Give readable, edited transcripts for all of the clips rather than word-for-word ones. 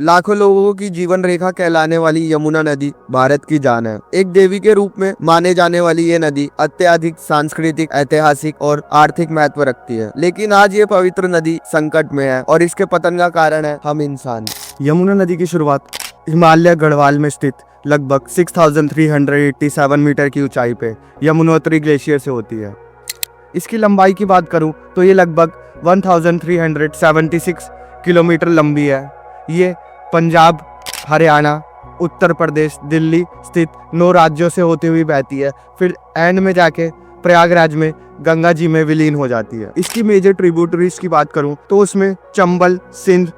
लाखों लोगों की जीवन रेखा कहलाने वाली यमुना नदी भारत की जान है। एक देवी के रूप में माने जाने वाली ये नदी अत्यधिक सांस्कृतिक, ऐतिहासिक और आर्थिक महत्व रखती है। लेकिन आज ये पवित्र नदी संकट में है और इसके पतन का कारण है हम इंसान। यमुना नदी की शुरुआत हिमालय गढ़वाल में स्थित लगभग 6387 मीटर की ऊंचाई पे यमुनोत्री ग्लेशियर से होती है। इसकी लंबाई की बात करूं तो ये लगभग 1376 किलोमीटर लंबी है। ये पंजाब, हरियाणा, उत्तर प्रदेश, दिल्ली स्थित 9 राज्यों से होती हुई बहती है। फिर एंड में जाके प्रयागराज में गंगा जी में विलीन हो जाती है। इसकी मेजर ट्रिब्यूटरीज की बात करूं तो उसमें चंबल, सिंध,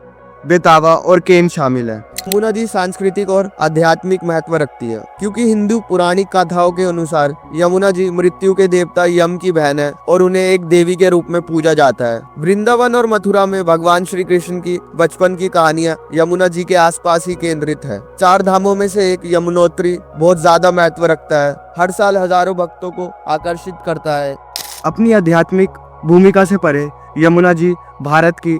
बेतावा और केन शामिल है। यमुना नदी सांस्कृतिक और आध्यात्मिक महत्व रखती है क्योंकि हिंदू पौराणिक कथाओं के अनुसार यमुना जी मृत्यु के देवता यम की बहन है और उन्हें एक देवी के रूप में पूजा जाता है। वृंदावन और मथुरा में भगवान श्री कृष्ण की बचपन की कहानियां यमुना जी के आसपास ही केंद्रित है। 4 धामों में से एक यमुनोत्री बहुत ज्यादा महत्व रखता है। हर साल हजारों भक्तों को आकर्षित करता है। अपनी आध्यात्मिक भूमिका से परे यमुना जी भारत की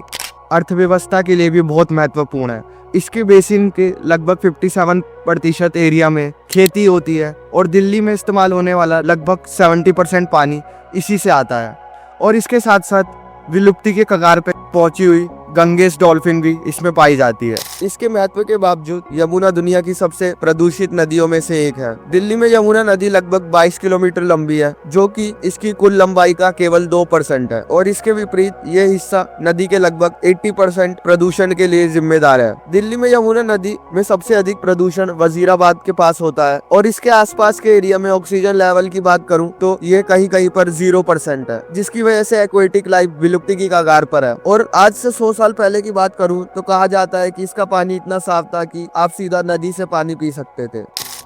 अर्थव्यवस्था के लिए भी बहुत महत्वपूर्ण है। इसके बेसिन के लगभग 57% एरिया में खेती होती है और दिल्ली में इस्तेमाल होने वाला लगभग 70% पानी इसी से आता है। और इसके साथ साथ विलुप्ति के कगार पे पहुंची हुई गंगेस डॉल्फिन भी इसमें पाई जाती है। इसके महत्व के बावजूद यमुना दुनिया की सबसे प्रदूषित नदियों में से एक है। दिल्ली में यमुना नदी लगभग 22 किलोमीटर लंबी है, जो कि इसकी कुल लंबाई का केवल 2% है। और इसके विपरीत ये हिस्सा नदी के लगभग 80% प्रदूषण के लिए जिम्मेदार है। दिल्ली में यमुना नदी में सबसे अधिक प्रदूषण वजीराबाद के पास होता है और इसके आसपास के एरिया में ऑक्सीजन लेवल की बात करूँ तो ये कहीं कहीं पर 0% है, जिसकी वजह से एक्वेटिक लाइफ विलुप्ति की कगार पर है। और आज से 100 साल पहले की बात करूं तो कहा जाता है कि इसका पानी इतना साफ था कि आप सीधा नदी से पानी पी सकते थे।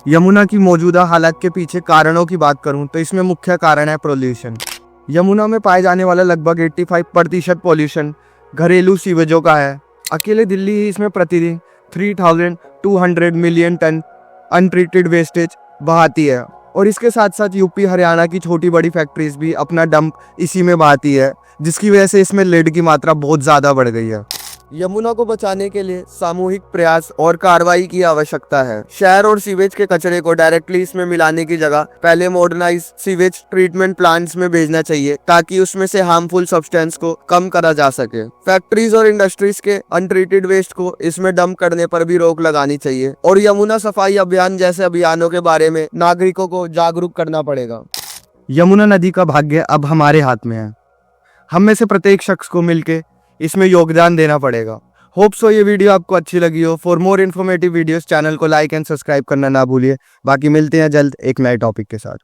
यमुना की मौजूदा हालत के पीछे कारणों की बात करूं तो इसमें मुख्य कारण है पोल्यूशन। यमुना में पाए जाने वाला लगभग 85% पोल्यूशन घरेलू सीवेजों का है। अकेले दिल्ली ही इसमें प्रतिदिन 3200 मिलियन टन अनट्रीटेड वेस्टेज बहाती है। और इसके साथ साथ यूपी, हरियाणा की छोटी बड़ी फैक्ट्रीज भी अपना डंप इसी में बहाती है, जिसकी वजह से इसमें लेड की मात्रा बहुत ज्यादा बढ़ गई है। यमुना को बचाने के लिए सामूहिक प्रयास और कार्रवाई की आवश्यकता है। शहर और सीवेज के कचरे को डायरेक्टली इसमें मिलाने की जगह पहले मॉडर्नाइज सीवेज ट्रीटमेंट प्लांट्स में भेजना चाहिए ताकि उसमें से हार्मफुल सब्सटेंस को कम करा जा सके। फैक्ट्रीज और इंडस्ट्रीज के अनट्रीटेड वेस्ट को इसमें डंप करने पर भी रोक लगानी चाहिए और यमुना सफाई अभियान जैसे अभियानों के बारे में नागरिकों को जागरूक करना पड़ेगा। यमुना नदी का भाग्य अब हमारे हाथ में है। हम में से प्रत्येक शख्स को मिलके इसमें योगदान देना पड़ेगा। होप सो ये वीडियो आपको अच्छी लगी हो। For more informative videos channel को लाइक एंड सब्सक्राइब करना ना भूलिए। बाकी मिलते हैं जल्द एक नए टॉपिक के साथ।